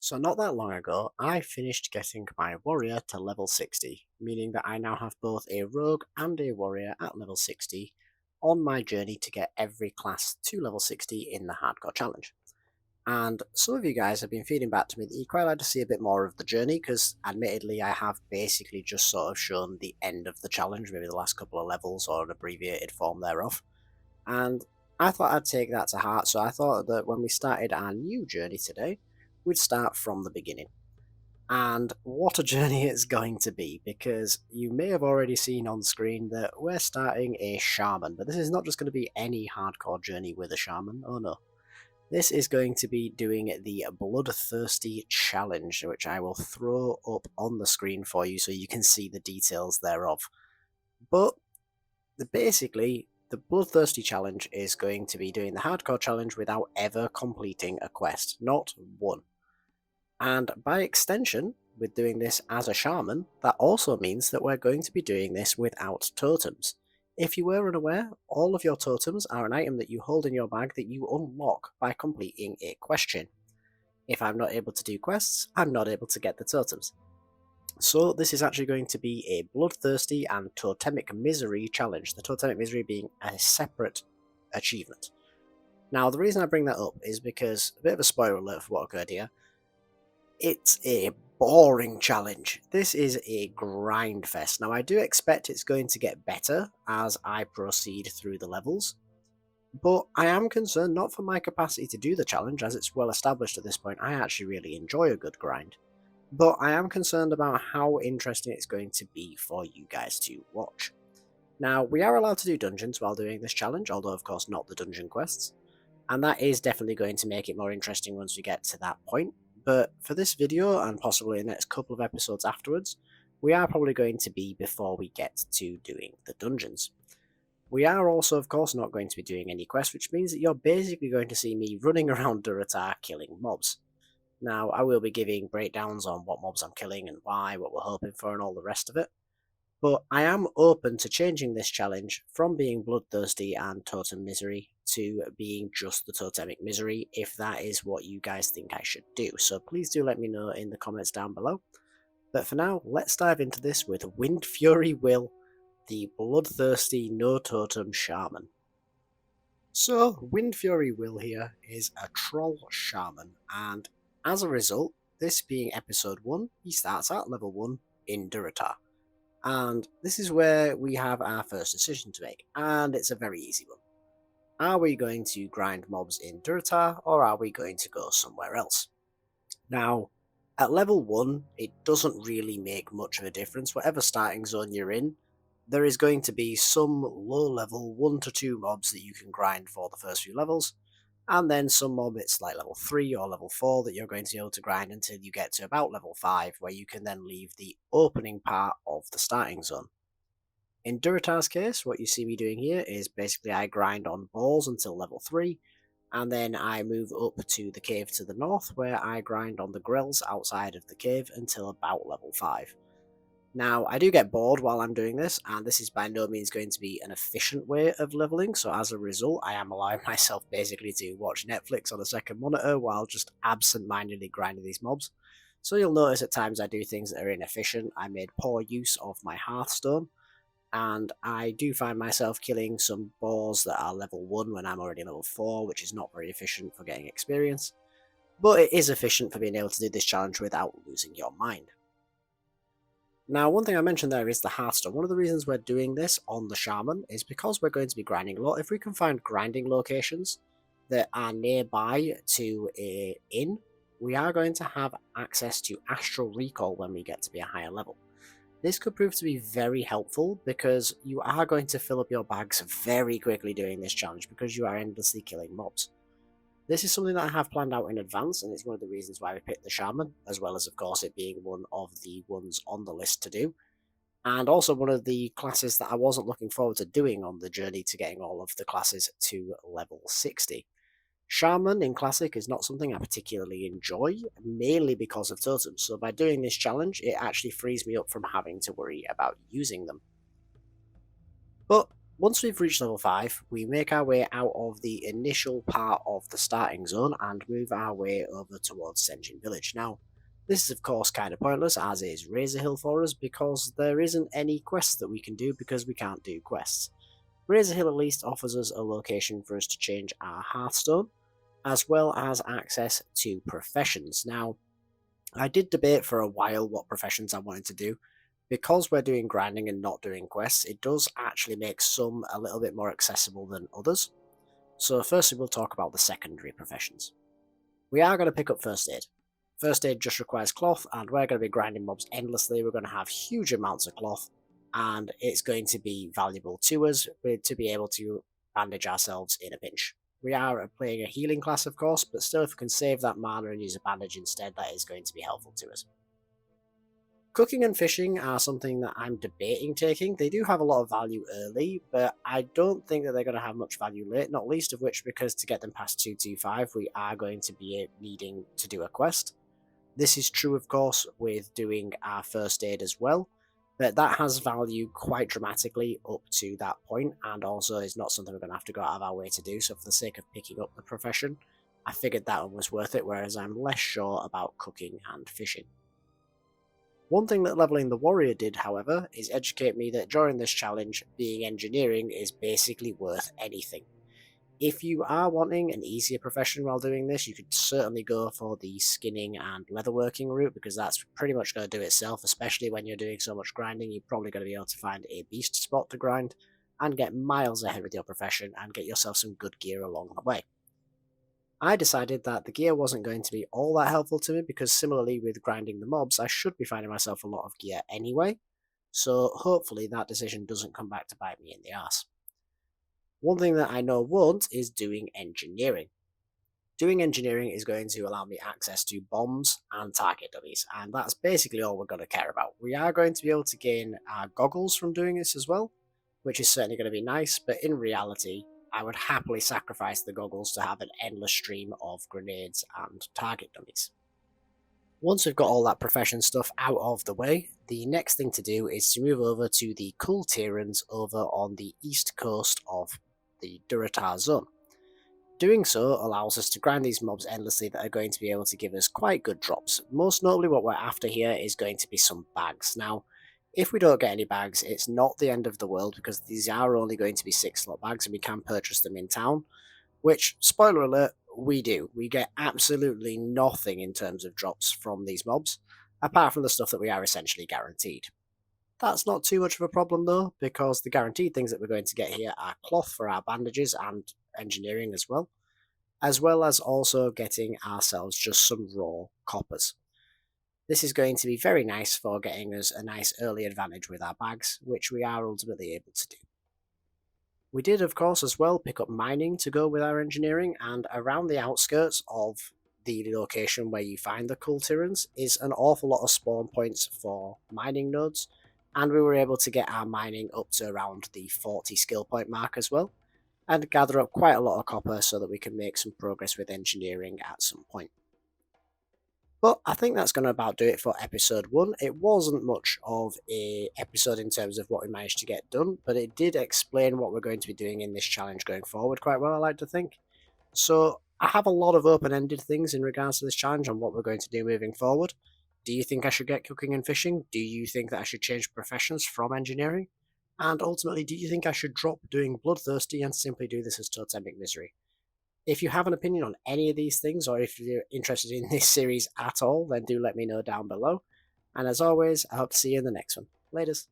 So not that long ago, I finished getting my warrior to level 60, meaning that I now have both a rogue and a warrior at level 60 on my journey to get every class to level 60 in the hardcore challenge. And some of you guys have been feeding back to me that you'd quite like to see a bit more of the journey, because admittedly I have basically just sort of shown the end of the challenge, maybe the last couple of levels or an abbreviated form thereof. And I thought I'd take that to heart, so I thought that when we started our new journey today, we'd start from the beginning. And what a journey it's going to be, because you may have already seen on screen that we're starting a shaman, but this is not just going to be any hardcore journey with a shaman, oh no. This is going to be doing the Bloodthirsty Challenge, which I will throw up on the screen for you so you can see the details thereof. But basically, the Bloodthirsty Challenge is going to be doing the hardcore challenge without ever completing a quest, not one. And by extension, with doing this as a shaman, that also means that we're going to be doing this without totems. If you were unaware, all of your totems are an item that you hold in your bag that you unlock by completing a question. If I'm not able to do quests, I'm not able to get the totems. So this is actually going to be a Bloodthirsty and Totemic Misery challenge, the Totemic Misery being a separate achievement. Now, the reason I bring that up is because, a bit of a spoiler alert for what occurred here, it's a boring challenge. This is a grind fest. Now, I do expect it's going to get better as I proceed through the levels, but I am concerned not for my capacity to do the challenge, as it's well established at this point. I actually really enjoy a good grind, but I am concerned about how interesting it's going to be for you guys to watch. Now, we are allowed to do dungeons while doing this challenge, although of course not the dungeon quests, and that is definitely going to make it more interesting once we get to that point. But for this video, and possibly the next couple of episodes afterwards, we are probably going to be before we get to doing the dungeons. We are also, of course, not going to be doing any quests, which means that you're basically going to see me running around Durotar killing mobs. Now, I will be giving breakdowns on what mobs I'm killing and why, what we're hoping for, and all the rest of it. But I am open to changing this challenge from being Bloodthirsty and Totem Misery to being just the Totemic Misery, if that is what you guys think I should do. So please do let me know in the comments down below. But for now, let's dive into this with Wind Fury Will, the Bloodthirsty No Totem Shaman. So, Wind Fury Will here is a Troll Shaman, and as a result, this being episode 1, he starts at level 1 in Durotar. And this is where we have our first decision to make, and it's a very easy one. Are we going to grind mobs in Durotar, or are we going to go somewhere else? Now, at level 1, it doesn't really make much of a difference. Whatever starting zone you're in, there is going to be some low-level 1 to 2 mobs that you can grind for the first few levels, and then some mobs like level 3 or level 4 that you're going to be able to grind until you get to about level 5, where you can then leave the opening part of the starting zone. In Durotar's case, what you see me doing here is basically I grind on balls until level 3, and then I move up to the cave to the north, where I grind on the grills outside of the cave until about level 5. Now, I do get bored while I'm doing this, and this is by no means going to be an efficient way of leveling, so as a result, I am allowing myself basically to watch Netflix on a second monitor while just absent-mindedly grinding these mobs. So you'll notice at times I do things that are inefficient. I made poor use of my Hearthstone, and I do find myself killing some boars that are level 1 when I'm already level 4, which is not very efficient for getting experience, but it is efficient for being able to do this challenge without losing your mind. Now, one thing I mentioned there is the Hearthstone. One of the reasons we're doing this on the Shaman is because we're going to be grinding a lot. If we can find grinding locations that are nearby to an inn, we are going to have access to Astral Recall when we get to be a higher level. This could prove to be very helpful because you are going to fill up your bags very quickly doing this challenge because you are endlessly killing mobs. This is something that I have planned out in advance, and it's one of the reasons why we picked the Shaman, as well as, of course, it being one of the ones on the list to do. And also one of the classes that I wasn't looking forward to doing on the journey to getting all of the classes to level 60. Shaman in Classic is not something I particularly enjoy, mainly because of totems, so by doing this challenge, it actually frees me up from having to worry about using them. But Once we've reached level 5, we make our way out of the initial part of the starting zone and move our way over towards Senjin Village. Now, this is of course kind of pointless, as is Razor Hill for us, because there isn't any quests that we can do because we can't do quests. Razor Hill at least offers us a location for us to change our Hearthstone, as well as access to professions. Now, I did debate for a while what professions I wanted to do. Because we're doing grinding and not doing quests, it does actually make some a little bit more accessible than others. So firstly, we'll talk about the secondary professions. We are going to pick up First Aid. First Aid just requires cloth, and we're going to be grinding mobs endlessly. We're going to have huge amounts of cloth, and it's going to be valuable to us to be able to bandage ourselves in a pinch. We are playing a healing class, of course, but still, if we can save that mana and use a bandage instead, that is going to be helpful to us. Cooking and fishing are something that I'm debating taking. They do have a lot of value early, but I don't think that they're going to have much value late, not least of which because to get them past 225, we are going to be needing to do a quest. This is true, of course, with doing our first aid as well, but that has value quite dramatically up to that point, and also is not something we're going to have to go out of our way to do. So for the sake of picking up the profession, I figured that one was worth it, whereas I'm less sure about cooking and fishing. One thing that leveling the warrior did, however, is educate me that during this challenge, being engineering is basically worth anything. If you are wanting an easier profession while doing this, you could certainly go for the skinning and leatherworking route, because that's pretty much going to do itself, especially when you're doing so much grinding. You're probably going to be able to find a beast spot to grind and get miles ahead with your profession and get yourself some good gear along the way. I decided that the gear wasn't going to be all that helpful to me because similarly with grinding the mobs, I should be finding myself a lot of gear anyway, so hopefully that decision doesn't come back to bite me in the ass. One thing that I know won't is doing engineering. Doing engineering is going to allow me access to bombs and target dummies, and that's basically all we're going to care about. We are going to be able to gain goggles from doing this as well, which is certainly going to be nice, but in reality, I would happily sacrifice the goggles to have an endless stream of grenades and target dummies. Once we've got all that profession stuff out of the way, the next thing to do is to move over to the Kultirans over on the east coast of the Duratar zone. Doing so allows us to grind these mobs endlessly that are going to be able to give us quite good drops. Most notably what we're after here is going to be some bags. Now, if we don't get any bags, it's not the end of the world because these are only going to be 6-slot bags and we can purchase them in town, which, spoiler alert, we do. We get absolutely nothing in terms of drops from these mobs, apart from the stuff that we are essentially guaranteed. That's not too much of a problem though, because the guaranteed things that we're going to get here are cloth for our bandages and engineering as well as also getting ourselves just some raw coppers. This is going to be very nice for getting us a nice early advantage with our bags, which we are ultimately able to do. We did, of course, as well pick up mining to go with our engineering, and around the outskirts of the location where you find the Kultirans is an awful lot of spawn points for mining nodes, and we were able to get our mining up to around the 40 skill point mark as well, and gather up quite a lot of copper so that we can make some progress with engineering at some point. But I think that's going to about do it for episode 1. It wasn't much of a episode in terms of what we managed to get done, but it did explain what we're going to be doing in this challenge going forward quite well, I like to think. So I have a lot of open-ended things in regards to this challenge and what we're going to do moving forward. Do you think I should get cooking and fishing? Do you think that I should change professions from engineering? And ultimately, do you think I should drop doing Bloodthirsty and simply do this as Totemic Misery? If you have an opinion on any of these things, or if you're interested in this series at all, then do let me know down below. And as always, I hope to see you in the next one. Laters.